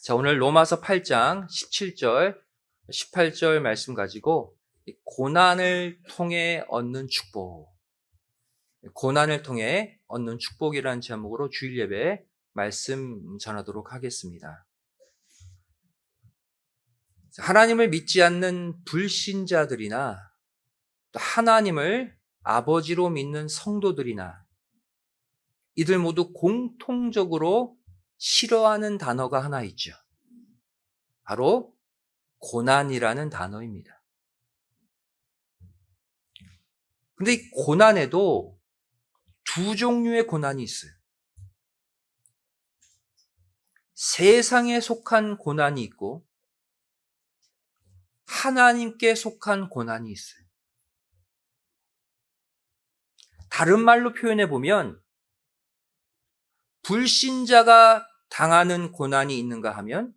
자, 오늘 로마서 8장 17절, 18절 말씀 가지고 고난을 통해 얻는 축복, 고난을 통해 얻는 축복이라는 제목으로 주일 예배 말씀 전하도록 하겠습니다. 하나님을 믿지 않는 불신자들이나 또 하나님을 아버지로 믿는 성도들이나 이들 모두 공통적으로 싫어하는 단어가 하나 있죠. 바로 고난이라는 단어입니다. 근데 이 고난에도 두 종류의 고난이 있어요. 세상에 속한 고난이 있고 하나님께 속한 고난이 있어요. 다른 말로 표현해 보면 불신자가 당하는 고난이 있는가 하면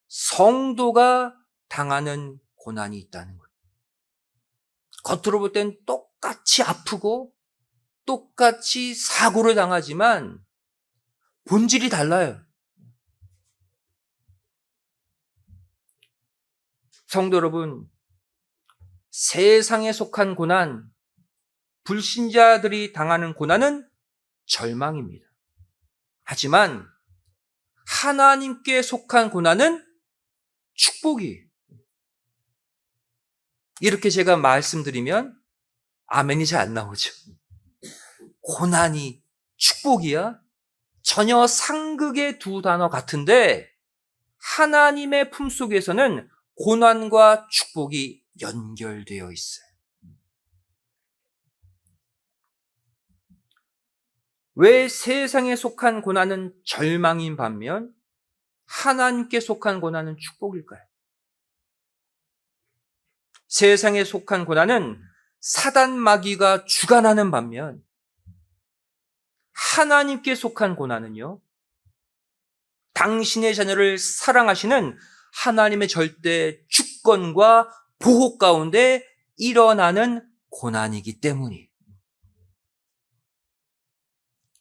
성도가 당하는 고난이 있다는 거예요. 겉으로 볼 땐 똑같이 아프고 똑같이 사고를 당하지만 본질이 달라요. 성도 여러분, 세상에 속한 고난, 불신자들이 당하는 고난은 절망입니다. 하지만 하나님께 속한 고난은 축복이에요. 이렇게 제가 말씀드리면 아멘이 잘 안 나오죠. 고난이 축복이야? 전혀 상극의 두 단어 같은데 하나님의 품속에서는 고난과 축복이 연결되어 있어요. 왜 세상에 속한 고난은 절망인 반면 하나님께 속한 고난은 축복일까요? 세상에 속한 고난은 사단 마귀가 주관하는 반면 하나님께 속한 고난은요, 당신의 자녀를 사랑하시는 하나님의 절대 주권과 보호 가운데 일어나는 고난이기 때문이에요.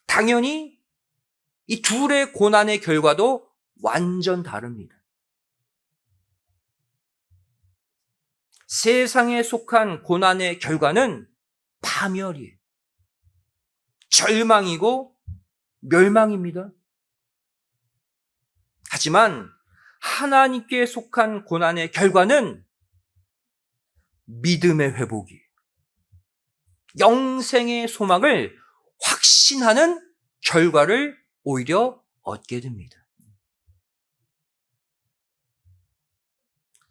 당연히 이 둘의 고난의 결과도 완전 다릅니다. 세상에 속한 고난의 결과는 파멸이에요. 절망이고 멸망입니다. 하지만 하나님께 속한 고난의 결과는 믿음의 회복이에요. 영생의 소망을 확신하는 결과를 오히려 얻게 됩니다.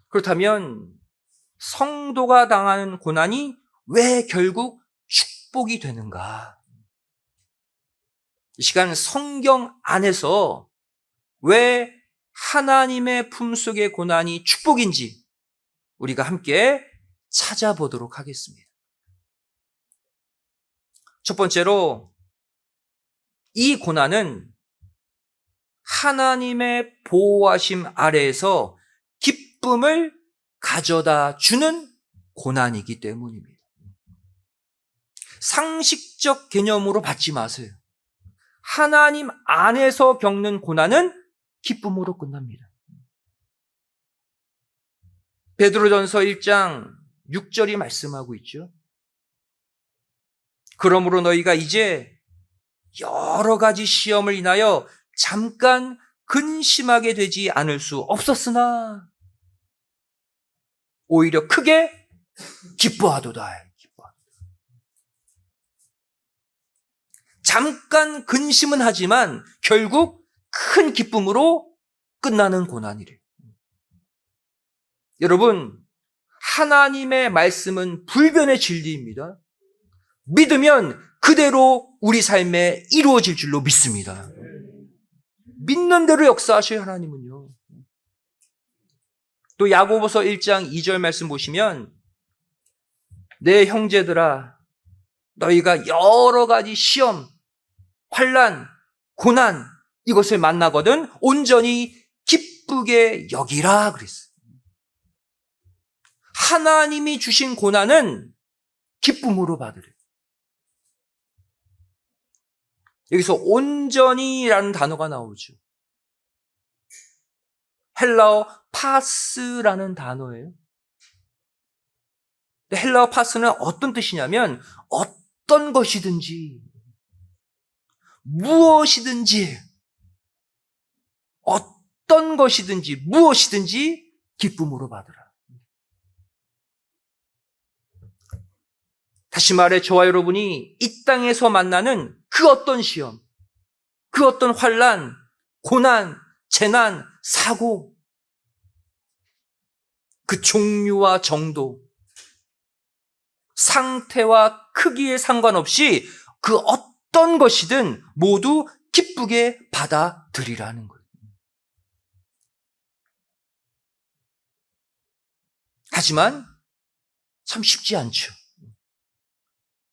그렇다면 성도가 당하는 고난이 왜 결국 축복이 되는가? 이 시간 성경 안에서 왜 하나님의 품속의 고난이 축복인지 우리가 함께 찾아보도록 하겠습니다. 첫 번째로 이 고난은 하나님의 보호하심 아래에서 기쁨을 가져다 주는 고난이기 때문입니다. 상식적 개념으로 받지 마세요. 하나님 안에서 겪는 고난은 기쁨으로 끝납니다. 베드로전서 1장 6절이 말씀하고 있죠. 그러므로 너희가 이제 여러 가지 시험을 인하여 잠깐 근심하게 되지 않을 수 없었으나 오히려 크게 기뻐하도다. 잠깐 근심은 하지만 결국 큰 기쁨으로 끝나는 고난이래요. 여러분, 하나님의 말씀은 불변의 진리입니다. 믿으면 그대로 우리 삶에 이루어질 줄로 믿습니다. 믿는 대로 역사하셔요, 하나님은요. 또 야고보서 1장 2절 말씀 보시면 내 형제들아 너희가 여러 가지 시험, 환난, 고난 이것을 만나거든 온전히 기쁘게 여기라 그랬어요. 하나님이 주신 고난은 기쁨으로 받으래요. 여기서 온전히라는 단어가 나오죠. 헬라어 파스라는 단어예요. 헬라어 파스는 어떤 뜻이냐면 어떤 것이든지 무엇이든지 어떤 것이든지 무엇이든지 기쁨으로 받으라. 다시 말해 저와 여러분이 이 땅에서 만나는 그 어떤 시험, 그 어떤 환난, 고난, 재난, 사고, 그 종류와 정도, 상태와 크기에 상관없이 그 어떤 것이든 모두 기쁘게 받아들이라는 거예요. 하지만 참 쉽지 않죠.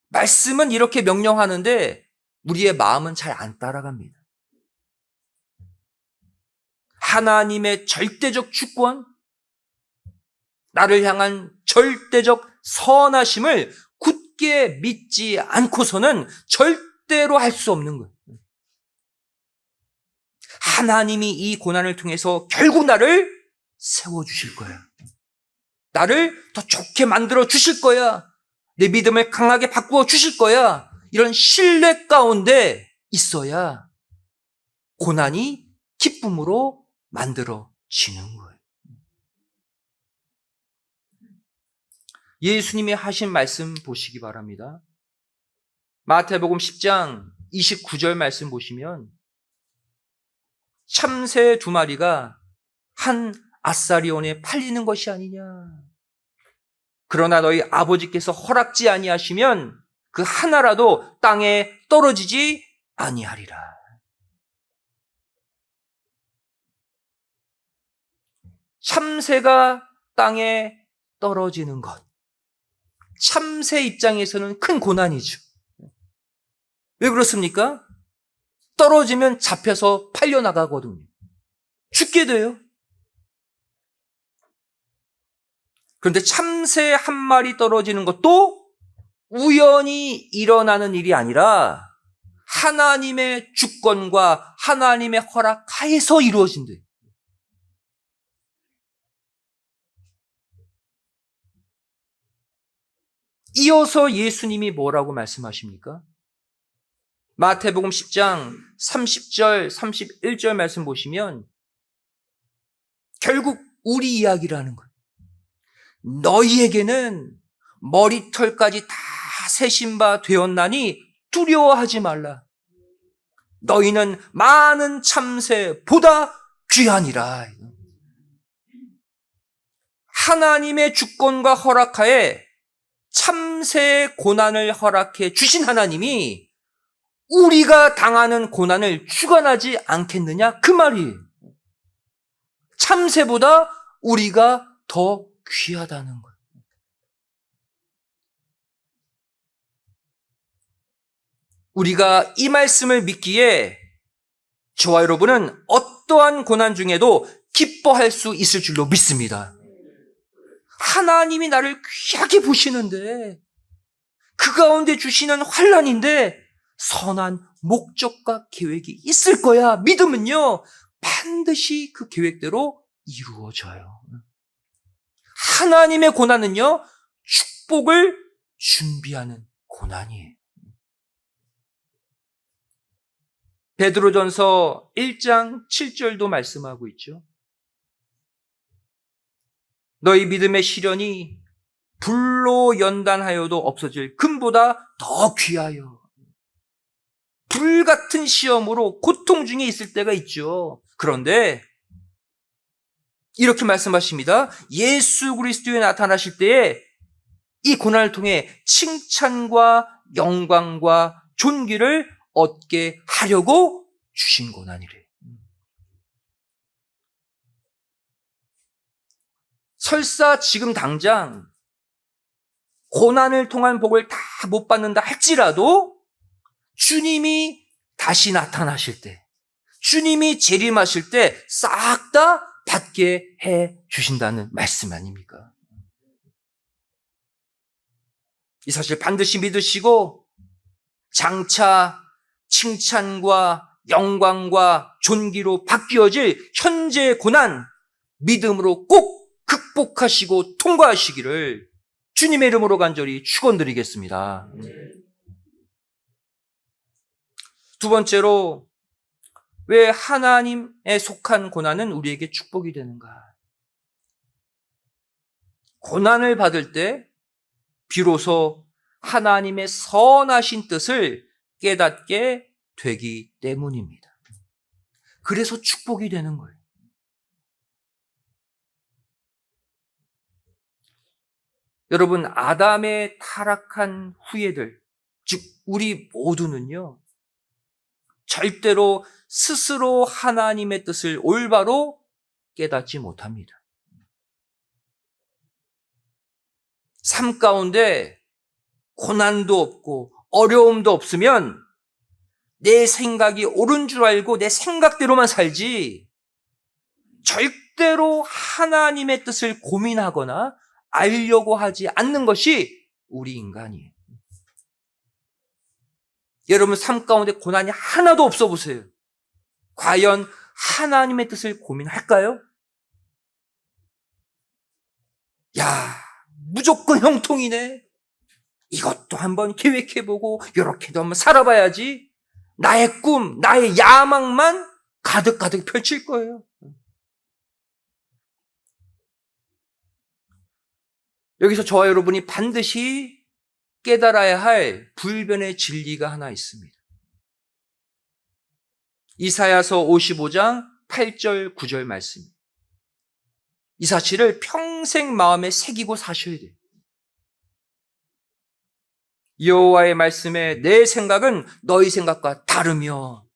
말씀은 이렇게 명령하는데 우리의 마음은 잘 안 따라갑니다. 하나님의 절대적 주권, 나를 향한 절대적 선하심을 굳게 믿지 않고서는 절대로 할 수 없는 거예요. 하나님이 이 고난을 통해서 결국 나를 세워주실 거야. 나를 더 좋게 만들어 주실 거야. 내 믿음을 강하게 바꾸어 주실 거야. 이런 신뢰 가운데 있어야 고난이 기쁨으로 만들어지는 거예요. 예수님이 하신 말씀 보시기 바랍니다. 마태복음 10장 29절 말씀 보시면 참새 2마리가 한 아사리온에 팔리는 것이 아니냐. 그러나 너희 아버지께서 허락지 아니하시면 그 하나라도 땅에 떨어지지 아니하리라. 참새가 땅에 떨어지는 것. 참새 입장에서는 큰 고난이죠. 왜 그렇습니까? 떨어지면 잡혀서 팔려나가거든요. 죽게 돼요. 그런데 참새 한 마리 떨어지는 것도 우연히 일어나는 일이 아니라 하나님의 주권과 하나님의 허락 하에서 이루어진대요. 이어서 예수님이 뭐라고 말씀하십니까? 마태복음 10장 30절, 31절 말씀 보시면 결국 우리 이야기라는 거예요. 너희에게는 머리털까지 다 세신 바 되었나니 두려워하지 말라. 너희는 많은 참새보다 귀하니라. 하나님의 주권과 허락하에 참새의 고난을 허락해 주신 하나님이 우리가 당하는 고난을 주관하지 않겠느냐? 그 말이에요. 참새보다 우리가 더 귀하다는 거예요. 우리가 이 말씀을 믿기에 저와 여러분은 어떠한 고난 중에도 기뻐할 수 있을 줄로 믿습니다. 하나님이 나를 귀하게 보시는데 그 가운데 주시는 환난인데 선한 목적과 계획이 있을 거야. 믿음은요 반드시 그 계획대로 이루어져요. 하나님의 고난은요 축복을 준비하는 고난이에요. 베드로전서 1장 7절도 말씀하고 있죠. 너희 믿음의 시련이 불로 연단하여도 없어질 금보다 더 귀하여. 불 같은 시험으로 고통 중에 있을 때가 있죠. 그런데 이렇게 말씀하십니다. 예수 그리스도에 나타나실 때에 이 고난을 통해 칭찬과 영광과 존귀를 얻게 하려고 주신 고난이래. 설사 지금 당장 고난을 통한 복을 다 못 받는다 할지라도 주님이 다시 나타나실 때, 주님이 재림하실 때 싹 다 받게 해 주신다는 말씀 아닙니까? 이 사실 반드시 믿으시고 장차 칭찬과 영광과 존귀로 바뀌어질 현재의 고난, 믿음으로 꼭 극복하시고 통과하시기를 주님의 이름으로 간절히 축원드리겠습니다. 두 번째로, 왜 하나님에 속한 고난은 우리에게 축복이 되는가? 고난을 받을 때 비로소 하나님의 선하신 뜻을 깨닫게 되기 때문입니다. 그래서 축복이 되는 거예요. 여러분, 아담의 타락한 후예들, 즉 우리 모두는요, 절대로 스스로 하나님의 뜻을 올바로 깨닫지 못합니다. 삶 가운데 고난도 없고 어려움도 없으면 내 생각이 옳은 줄 알고 내 생각대로만 살지, 절대로 하나님의 뜻을 고민하거나 알려고 하지 않는 것이 우리 인간이에요. 여러분, 삶 가운데 고난이 하나도 없어 보세요. 과연 하나님의 뜻을 고민할까요? 야, 무조건 형통이네. 이것도 한번 계획해보고 이렇게도 한번 살아봐야지. 나의 꿈, 나의 야망만 가득가득 펼칠 거예요. 여기서 저와 여러분이 반드시 깨달아야 할 불변의 진리가 하나 있습니다. 이사야서 55장 8절 9절 말씀입니다. 이 사실을 평생 마음에 새기고 사셔야 돼요. 여호와의 말씀에 내 생각은 너희 생각과 다르며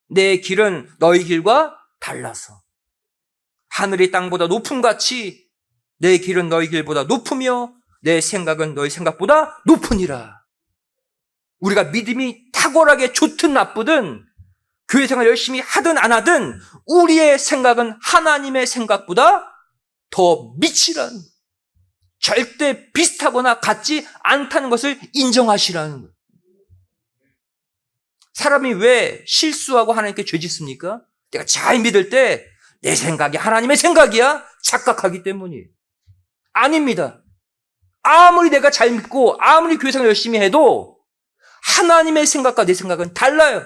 내 길은 너희 길과 달라서 하늘이 땅보다 높음같이 내 길은 너희 길보다 높으며 내 생각은 너희 생각보다 높으니라. 우리가 믿음이 탁월하게 좋든 나쁘든 교회 생활 열심히 하든 안 하든 우리의 생각은 하나님의 생각보다 더 미치라는, 절대 비슷하거나 같지 않다는 것을 인정하시라는 거예요. 사람이 왜 실수하고 하나님께 죄짓습니까? 내가 잘 믿을 때 내 생각이 하나님의 생각이야? 착각하기 때문이에요. 아닙니다. 아무리 내가 잘 믿고 아무리 교회 생활 열심히 해도 하나님의 생각과 내 생각은 달라요.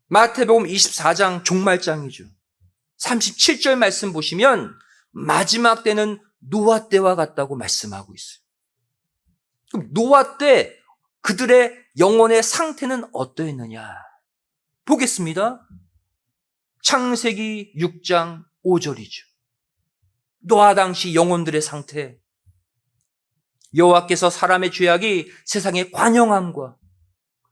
마태복음 24장 종말장이죠. 37절 말씀 보시면 마지막 때는 노아 때와 같다고 말씀하고 있어요. 그럼 노아 때 그들의 영혼의 상태는 어떠했느냐? 보겠습니다. 창세기 6장 5절이죠. 노아 당시 영혼들의 상태. 여호와께서 사람의 죄악이 세상의 관영함과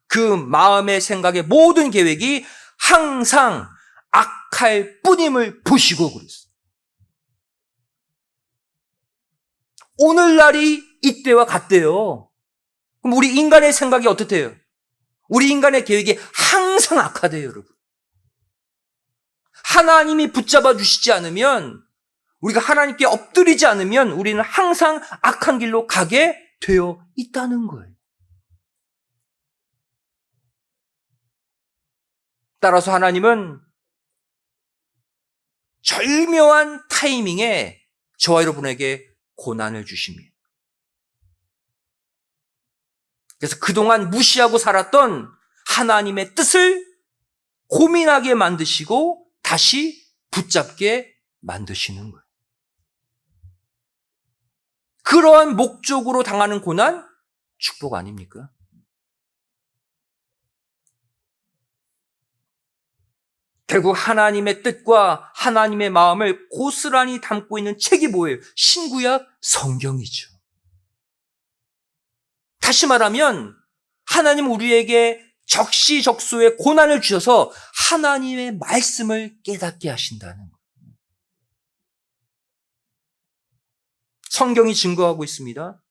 그 마음의 생각의 모든 계획이 항상 악할 뿐임을 보시고 그랬어요. 오늘날이 이때와 같대요. 그럼 우리 인간의 생각이 어떻대요? 우리 인간의 계획이 항상 악하대요, 여러분. 하나님이 붙잡아 주시지 않으면, 우리가 하나님께 엎드리지 않으면 우리는 항상 악한 길로 가게 되어 있다는 거예요. 따라서 하나님은 절묘한 타이밍에 저와 여러분에게 고난을 주십니다. 그래서 그동안 무시하고 살았던 하나님의 뜻을 고민하게 만드시고 다시 붙잡게 만드시는 거예요. 그러한 목적으로 당하는 고난, 축복 아닙니까? 결국 하나님의 뜻과 하나님의 마음을 고스란히 담고 있는 책이 뭐예요? 신구약 성경이죠. 다시 말하면 하나님 우리에게 적시적소의 고난을 주셔서 하나님의 말씀을 깨닫게 하신다는 거예요. 성경이 증거하고 있습니다.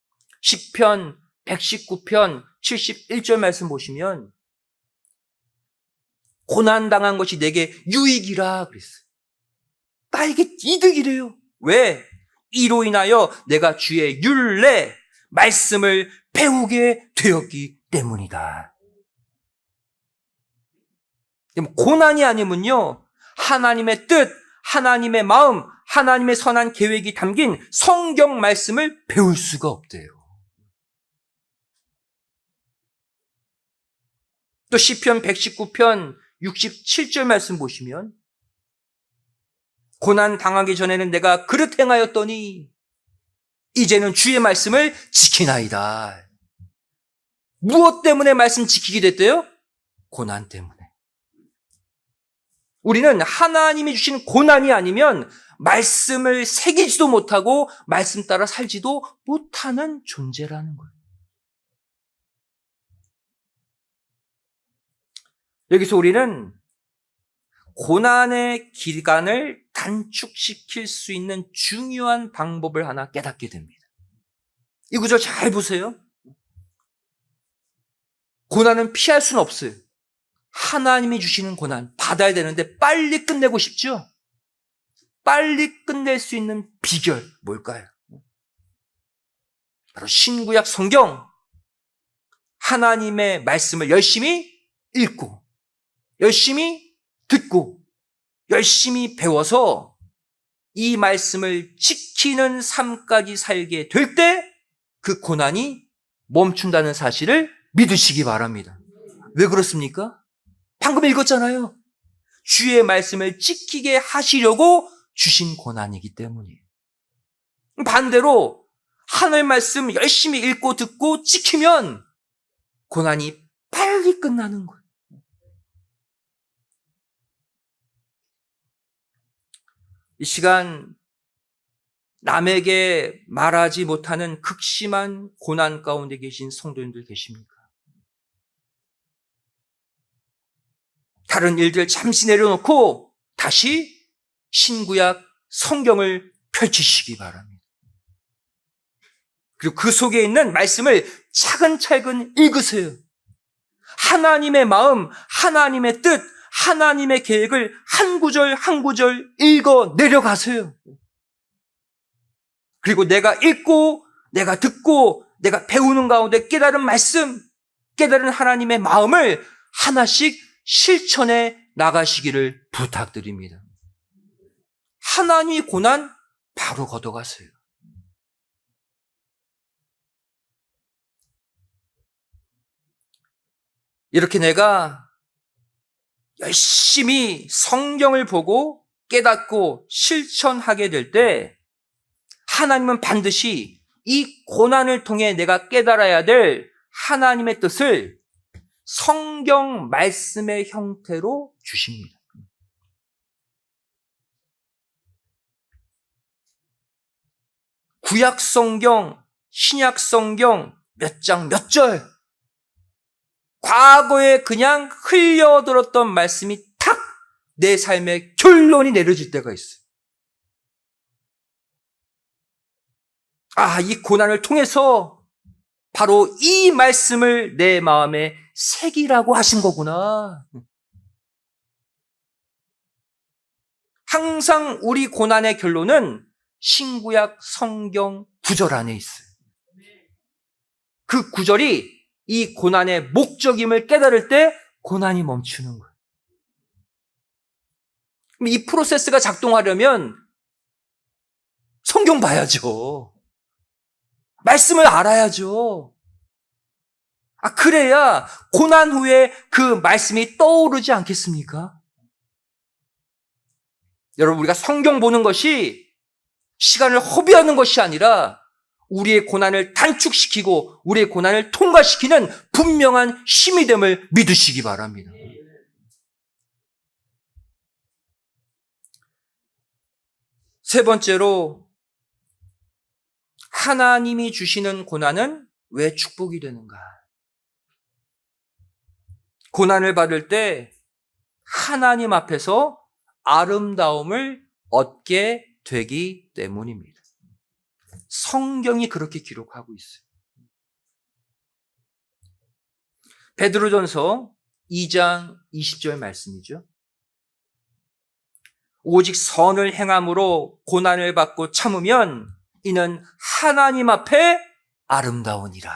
시편 119편 71절 말씀 보시면 고난당한 것이 내게 유익이라 그랬어요. 나에게 이득이래요. 왜? 이로 인하여 내가 주의 율례, 말씀을 배우게 되었기 때문이다. 고난이 아니면요, 하나님의 뜻, 하나님의 마음, 하나님의 선한 계획이 담긴 성경 말씀을 배울 수가 없대요. 또 시편 119편 67절 말씀 보시면, 고난 당하기 전에는 내가 그릇 행하였더니 이제는 주의 말씀을 지키나이다. 무엇 때문에 말씀 지키게 됐대요? 고난 때문에. 우리는 하나님이 주신 고난이 아니면 말씀을 새기지도 못하고 말씀 따라 살지도 못하는 존재라는 거예요. 여기서 우리는 고난의 기간을 단축시킬 수 있는 중요한 방법을 하나 깨닫게 됩니다. 이 구절 잘 보세요. 고난은 피할 수는 없어요. 하나님이 주시는 고난 받아야 되는데 빨리 끝내고 싶죠? 빨리 끝낼 수 있는 비결 뭘까요? 바로 신구약 성경, 하나님의 말씀을 열심히 읽고 열심히 듣고 열심히 배워서 이 말씀을 지키는 삶까지 살게 될 때 그 고난이 멈춘다는 사실을 믿으시기 바랍니다. 왜 그렇습니까? 방금 읽었잖아요. 주의 말씀을 지키게 하시려고 주신 고난이기 때문이에요. 반대로 하나님의 말씀 열심히 읽고 듣고 지키면 고난이 빨리 끝나는 거예요. 이 시간 남에게 말하지 못하는 극심한 고난 가운데 계신 성도님들 계십니까? 다른 일들 잠시 내려놓고 다시 신구약 성경을 펼치시기 바랍니다. 그리고 그 속에 있는 말씀을 차근차근 읽으세요. 하나님의 마음, 하나님의 뜻, 하나님의 계획을 한 구절 한 구절 읽어 내려가세요. 그리고 내가 읽고 내가 듣고 내가 배우는 가운데 깨달은 말씀, 깨달은 하나님의 마음을 하나씩 실천해 나가시기를 부탁드립니다. 하나님의 고난 바로 걷어가세요. 이렇게 내가 열심히 성경을 보고 깨닫고 실천하게 될 때 하나님은 반드시 이 고난을 통해 내가 깨달아야 될 하나님의 뜻을 성경 말씀의 형태로 주십니다. 구약 성경, 신약 성경 몇 장 몇 절, 과거에 그냥 흘려들었던 말씀이 탁 내 삶의 결론이 내려질 때가 있어요. 이 고난을 통해서 바로 이 말씀을 내 마음에 새기라고 하신 거구나. 항상 우리 고난의 결론은 신구약 성경 구절 안에 있어요. 그 구절이 이 고난의 목적임을 깨달을 때 고난이 멈추는 거예요. 이 프로세스가 작동하려면 성경 봐야죠. 말씀을 알아야죠. 그래야 고난 후에 그 말씀이 떠오르지 않겠습니까? 여러분, 우리가 성경 보는 것이 시간을 허비하는 것이 아니라 우리의 고난을 단축시키고 우리의 고난을 통과시키는 분명한 힘이 됨을 믿으시기 바랍니다. 세 번째로, 하나님이 주시는 고난은 왜 축복이 되는가? 고난을 받을 때 하나님 앞에서 아름다움을 얻게 되기 때문입니다. 성경이 그렇게 기록하고 있어요. 베드로전서 2장 20절 말씀이죠. 오직 선을 행함으로 고난을 받고 참으면 이는 하나님 앞에 아름다우니라.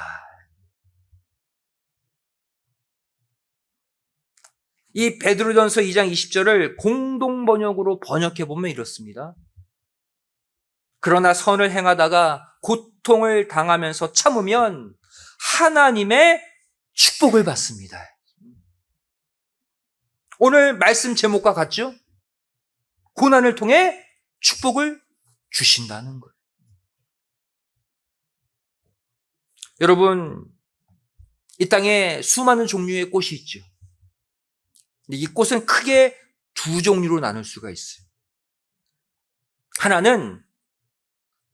이 베드로전서 2장 20절을 공동 번역으로 번역해 보면 이렇습니다. 그러나 선을 행하다가 고통을 당하면서 참으면 하나님의 축복을 받습니다. 오늘 말씀 제목과 같죠? 고난을 통해 축복을 주신다는 거예요. 여러분, 이 땅에 수많은 종류의 꽃이 있죠. 근데 이 꽃은 크게 두 종류로 나눌 수가 있어요. 하나는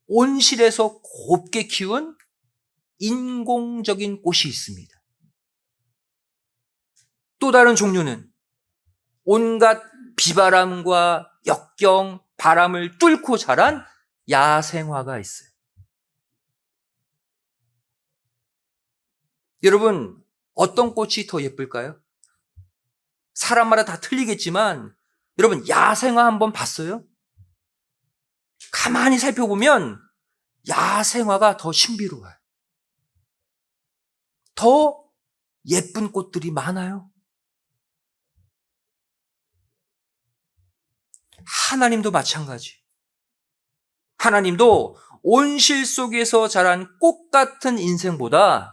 온실에서 곱게 키운 인공적인 꽃이 있습니다. 또 다른 종류는 온갖 비바람과 역경, 바람을 뚫고 자란 야생화가 있어요. 여러분, 어떤 꽃이 더 예쁠까요? 사람마다 다 틀리겠지만 여러분, 야생화 한번 봤어요? 가만히 살펴보면 야생화가 더 신비로워요. 더 예쁜 꽃들이 많아요. 하나님도 마찬가지. 하나님도 온실 속에서 자란 꽃 같은 인생보다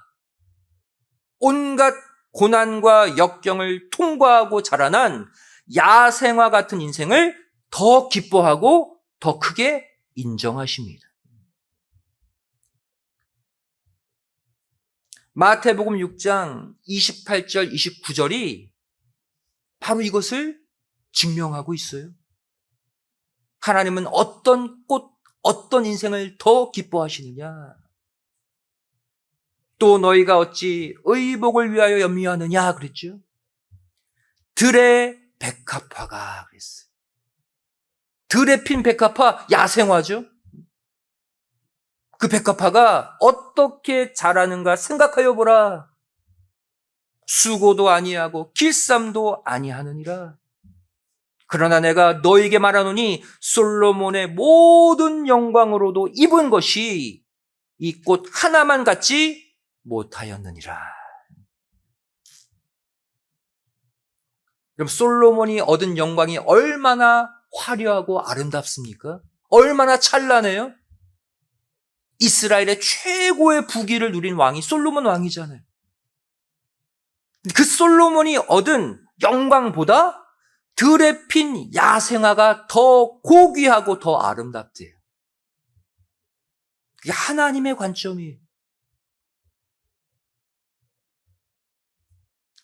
온갖 고난과 역경을 통과하고 자라난 야생화 같은 인생을 더 기뻐하고 더 크게 인정하십니다. 마태복음 6장 28절, 29절이 바로 이것을 증명하고 있어요. 하나님은 어떤 꽃, 어떤 인생을 더 기뻐하시느냐? 또 너희가 어찌 의복을 위하여 염려하느냐 그랬죠. 들의 백합화가 그랬어요. 들에 핀 백합화, 야생화죠. 그 백합화가 어떻게 자라는가 생각하여 보라. 수고도 아니하고 길쌈도 아니하느니라. 그러나 내가 너에게 말하노니 솔로몬의 모든 영광으로도 입은 것이 이 꽃 하나만 같지 못하였느니라. 그럼 솔로몬이 얻은 영광이 얼마나 화려하고 아름답습니까? 얼마나 찬란해요? 이스라엘의 최고의 부귀를 누린 왕이 솔로몬 왕이잖아요. 그 솔로몬이 얻은 영광보다 들에 핀 야생화가 더 고귀하고 더 아름답대요. 그게 하나님의 관점이에요.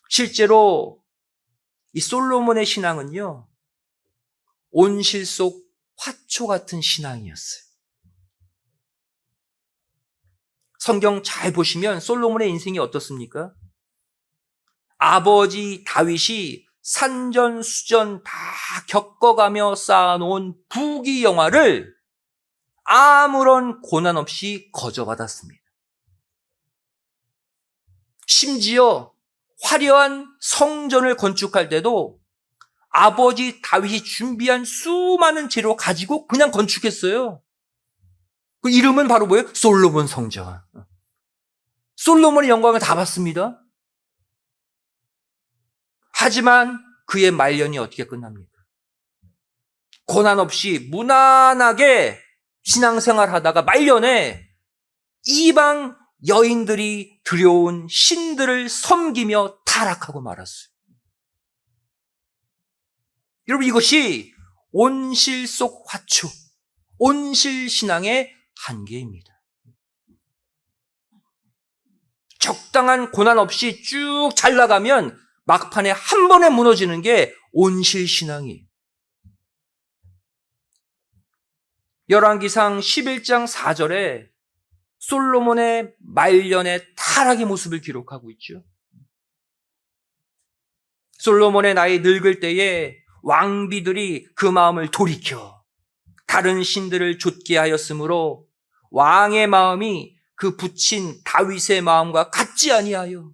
실제로 이 솔로몬의 신앙은요, 온실 속 화초 같은 신앙이었어요. 성경 잘 보시면 솔로몬의 인생이 어떻습니까? 아버지 다윗이 산전수전 다 겪어가며 쌓아놓은 부귀영화를 아무런 고난 없이 거저받았습니다. 심지어 화려한 성전을 건축할 때도 아버지 다윗이 준비한 수많은 재료 가지고 그냥 건축했어요. 그 이름은 바로 뭐예요? 솔로몬 성전. 솔로몬의 영광을 다 받습니다. 하지만 그의 말년이 어떻게 끝납니까? 고난 없이 무난하게 신앙생활 하다가 말년에 이방 여인들이 들여온 신들을 섬기며 타락하고 말았어요. 여러분, 이것이 온실 속 화초, 온실 신앙의 한계입니다. 적당한 고난 없이 쭉 잘 나가면 막판에 한 번에 무너지는 게 온실 신앙이에요. 열왕기상 11장 4절에 솔로몬의 말년의 타락의 모습을 기록하고 있죠. 솔로몬의 나이 늙을 때에 왕비들이 그 마음을 돌이켜 다른 신들을 좇게 하였으므로 왕의 마음이 그 부친 다윗의 마음과 같지 아니하여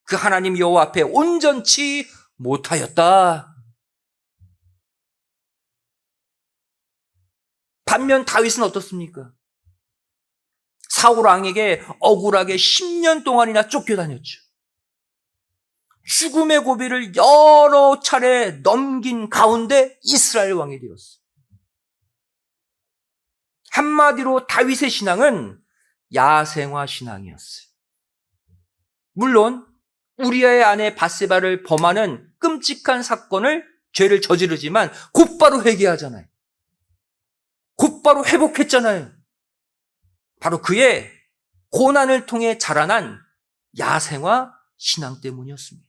그 하나님 여호와 앞에 온전치 못하였다. 반면 다윗은 어떻습니까? 사울 왕에게 억울하게 10년 동안이나 쫓겨다녔죠. 죽음의 고비를 여러 차례 넘긴 가운데 이스라엘 왕이 되었어요. 한마디로 다윗의 신앙은 야생화 신앙이었어요. 물론 우리아의 아내 밧세바를 범하는 끔찍한 사건을 죄를 저지르지만 곧바로 회개하잖아요. 곧바로 회복했잖아요. 바로 그의 고난을 통해 자라난 야생화 신앙 때문이었습니다.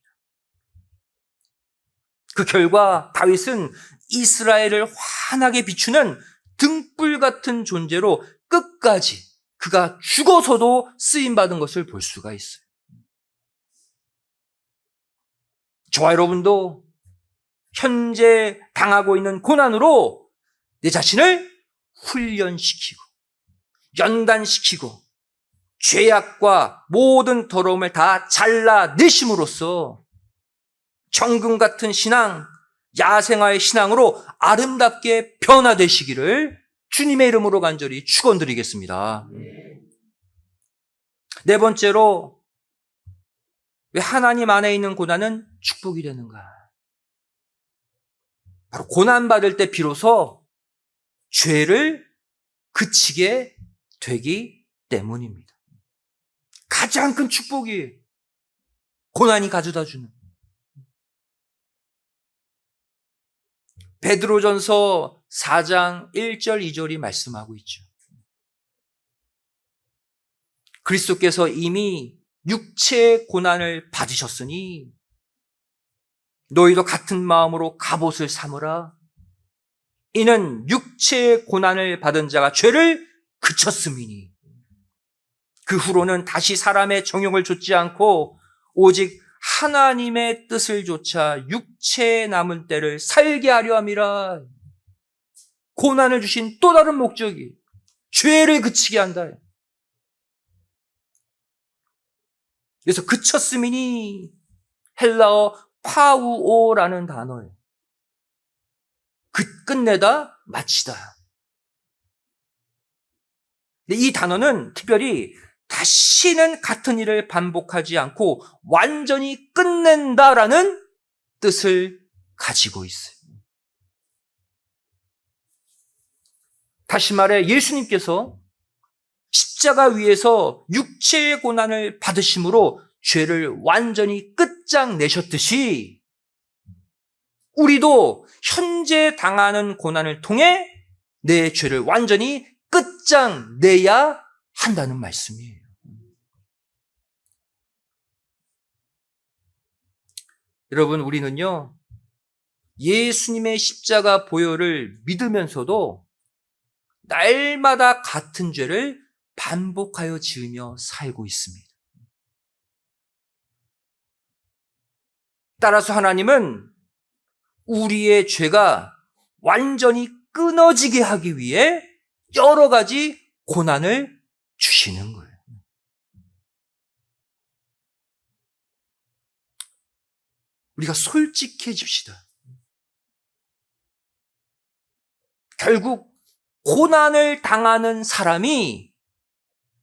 그 결과 다윗은 이스라엘을 환하게 비추는 등불 같은 존재로 끝까지 그가 죽어서도 쓰임받은 것을 볼 수가 있어요. 저와 여러분도 현재 당하고 있는 고난으로 내 자신을 훈련시키고 연단시키고 죄악과 모든 더러움을 다 잘라내심으로써 정금 같은 신앙, 야생화의 신앙으로 아름답게 변화되시기를 주님의 이름으로 간절히 축원드리겠습니다. 네 번째로, 왜 하나님 안에 있는 고난은 축복이 되는가? 바로 고난받을 때 비로소 죄를 그치게 되기 때문입니다. 가장 큰 축복이 고난이 가져다 주는. 베드로전서 4장 1절 2절이 말씀하고 있죠. 그리스도께서 이미 육체의 고난을 받으셨으니 너희도 같은 마음으로 갑옷을 삼으라. 이는 육체의 고난을 받은 자가 죄를 그쳤음이니 그 후로는 다시 사람의 정욕을 좇지 않고 오직 하나님의 뜻을 좇아 육체에 남은 때를 살게 하려 함이라. 고난을 주신 또 다른 목적이 죄를 그치게 한다. 그래서 그쳤음이니 헬라어 파우오라는 단어예요. 끝내다, 마치다. 근데 이 단어는 특별히 다시는 같은 일을 반복하지 않고 완전히 끝낸다라는 뜻을 가지고 있어요. 다시 말해 예수님께서 십자가 위에서 육체의 고난을 받으심으로 죄를 완전히 끝장내셨듯이 우리도 현재 당하는 고난을 통해 내 죄를 완전히 끝장내야 한다는 말씀이에요. 여러분, 우리는요, 예수님의 십자가 보혈을 믿으면서도 날마다 같은 죄를 반복하여 지으며 살고 있습니다. 따라서 하나님은 우리의 죄가 완전히 끊어지게 하기 위해 여러 가지 고난을 주시는 거예요. 우리가 솔직해집시다. 결국 고난을 당하는 사람이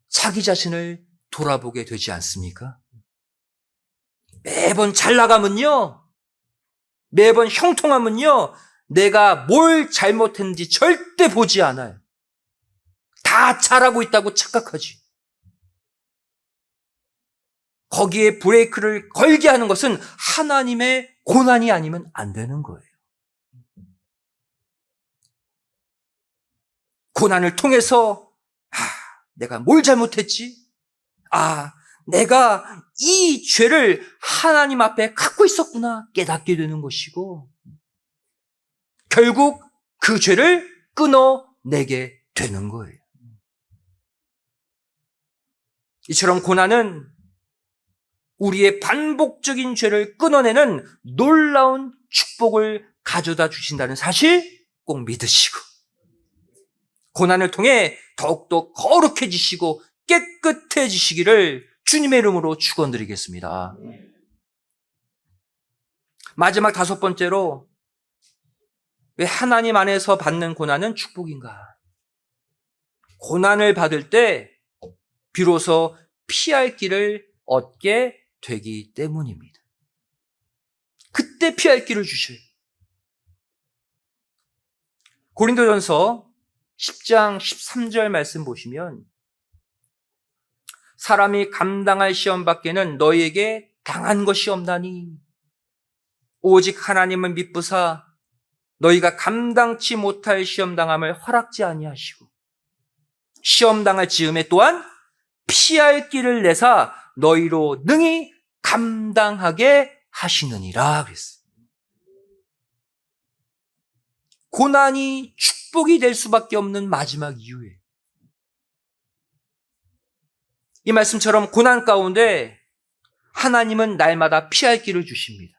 자기 자신을 돌아보게 되지 않습니까? 매번 잘 나가면요, 매번 형통하면요, 내가 뭘 잘못했는지 절대 보지 않아요. 다 잘하고 있다고 착각하지. 거기에 브레이크를 걸게 하는 것은 하나님의 고난이 아니면 안 되는 거예요. 고난을 통해서 내가 뭘 잘못했지? 내가 이 죄를 하나님 앞에 갖고 있었구나 깨닫게 되는 것이고 결국 그 죄를 끊어내게 되는 거예요. 이처럼 고난은 우리의 반복적인 죄를 끊어내는 놀라운 축복을 가져다 주신다는 사실 꼭 믿으시고 고난을 통해 더욱더 거룩해지시고 깨끗해지시기를 주님의 이름으로 축원드리겠습니다. 마지막 다섯 번째로 왜 하나님 안에서 받는 고난은 축복인가? 고난을 받을 때 비로소 피할 길을 얻게 되기 때문입니다. 그때 피할 길을 주셔요. 고린도전서 10장 13절 말씀 보시면 사람이 감당할 시험 밖에는 너희에게 당한 것이 없나니 오직 하나님은 미쁘사 너희가 감당치 못할 시험당함을 허락지 아니하시고 시험당할 즈음에 또한 피할 길을 내사 너희로 능히 감당하게 하시느니라 그랬어요. 고난이 축복이 될 수밖에 없는 마지막 이유예요. 이 말씀처럼 고난 가운데 하나님은 날마다 피할 길을 주십니다.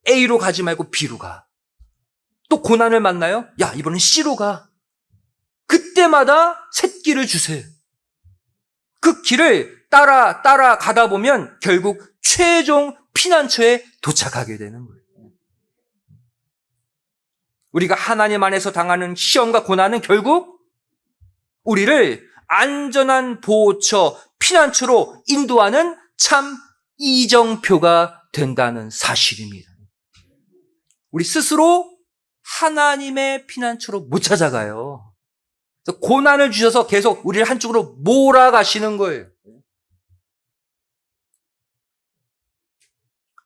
A로 가지 말고 B로 가. 또 고난을 만나요? 야, 이번엔 C로 가. 그때마다 샛길을 주세요. 그 길을 따라 가다 보면 결국 최종 피난처에 도착하게 되는 거예요. 우리가 하나님 안에서 당하는 시험과 고난은 결국 우리를 안전한 보호처, 피난처로 인도하는 참 이정표가 된다는 사실입니다. 우리 스스로 하나님의 피난처로 못 찾아가요. 그래서 고난을 주셔서 계속 우리를 한쪽으로 몰아가시는 거예요.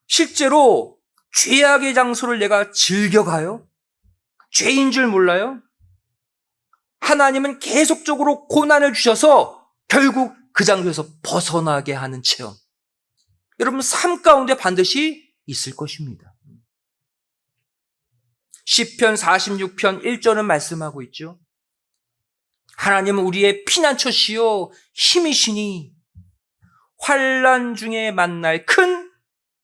실제로 죄악의 장소를 내가 즐겨가요? 죄인 줄 몰라요? 하나님은 계속적으로 고난을 주셔서 결국 그 장소에서 벗어나게 하는 체험. 여러분 삶 가운데 반드시 있을 것입니다. 시편 46편 1절은 말씀하고 있죠. 하나님은 우리의 피난처시요 힘이시니 환난 중에 만날 큰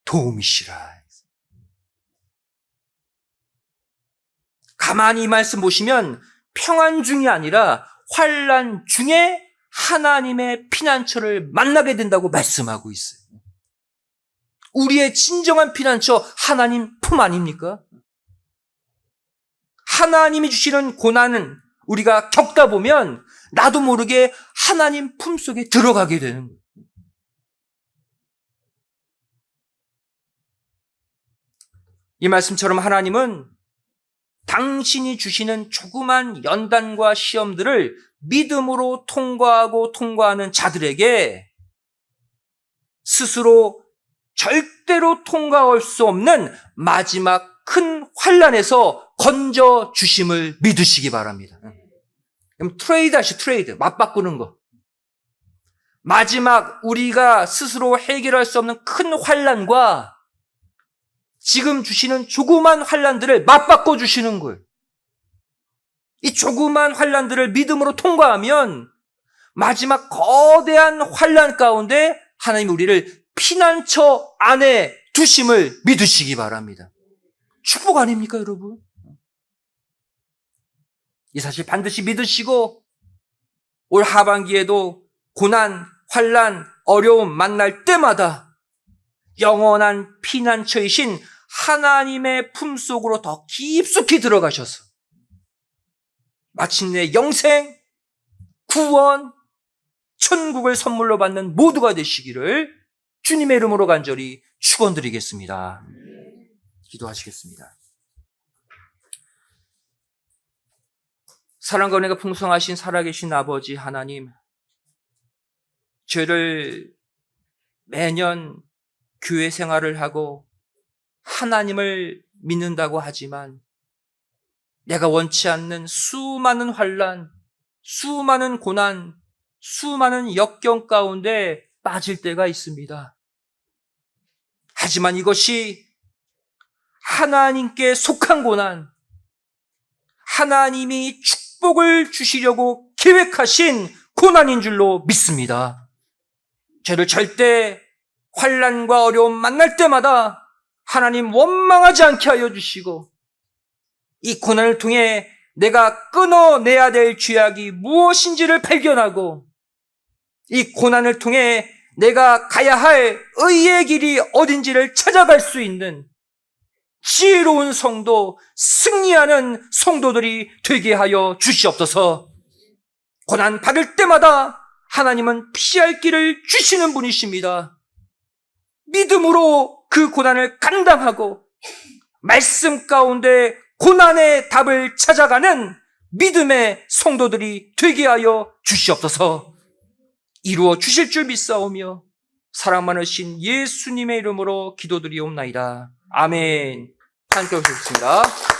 도움이시라. 가만히 이 말씀 보시면 평안 중이 아니라 환난 중에 하나님의 피난처를 만나게 된다고 말씀하고 있어요. 우리의 진정한 피난처 하나님 품 아닙니까? 하나님이 주시는 고난은 우리가 겪다 보면 나도 모르게 하나님 품 속에 들어가게 되는 거예요. 이 말씀처럼 하나님은 당신이 주시는 조그만 연단과 시험들을 믿음으로 통과하는 자들에게 스스로 절대로 통과할 수 없는 마지막 큰 환난에서 건져 주심을 믿으시기 바랍니다. 그럼 트레이드, 맞바꾸는 거. 마지막 우리가 스스로 해결할 수 없는 큰 환난과 지금 주시는 조그만 환난들을 맞바꿔 주시는 거예요. 이 조그만 환난들을 믿음으로 통과하면 마지막 거대한 환난 가운데 하나님이 우리를 피난처 안에 두심을 믿으시기 바랍니다. 축복 아닙니까, 여러분? 이 사실 반드시 믿으시고 올 하반기에도 고난, 환난, 어려움 만날 때마다 영원한 피난처이신 하나님의 품속으로 더 깊숙이 들어가셔서 마침내 영생, 구원, 천국을 선물로 받는 모두가 되시기를 주님의 이름으로 간절히 축원드리겠습니다. 기도하시겠습니다. 사랑과 은혜가 풍성하신 살아계신 아버지 하나님, 죄를 매년 교회 생활을 하고 하나님을 믿는다고 하지만 내가 원치 않는 수많은 환난, 수많은 고난, 수많은 역경 가운데 빠질 때가 있습니다. 하지만 이것이 하나님께 속한 고난, 하나님이 축복을 주시려고 계획하신 고난인 줄로 믿습니다. 저를 절대 환난과 어려움 만날 때마다 하나님 원망하지 않게 하여 주시고 이 고난을 통해 내가 끊어내야 될 죄악이 무엇인지를 발견하고 이 고난을 통해 내가 가야 할 의의 길이 어딘지를 찾아갈 수 있는 지혜로운 성도, 승리하는 성도들이 되게 하여 주시옵소서. 고난 받을 때마다 하나님은 피할 길을 주시는 분이십니다. 믿음으로 그 고난을 감당하고 말씀 가운데 고난의 답을 찾아가는 믿음의 성도들이 되게 하여 주시옵소서. 이루어 주실 줄 믿사오며 사랑 많으신 예수님의 이름으로 기도드리옵나이다. 아멘. 함께 오셨습니다.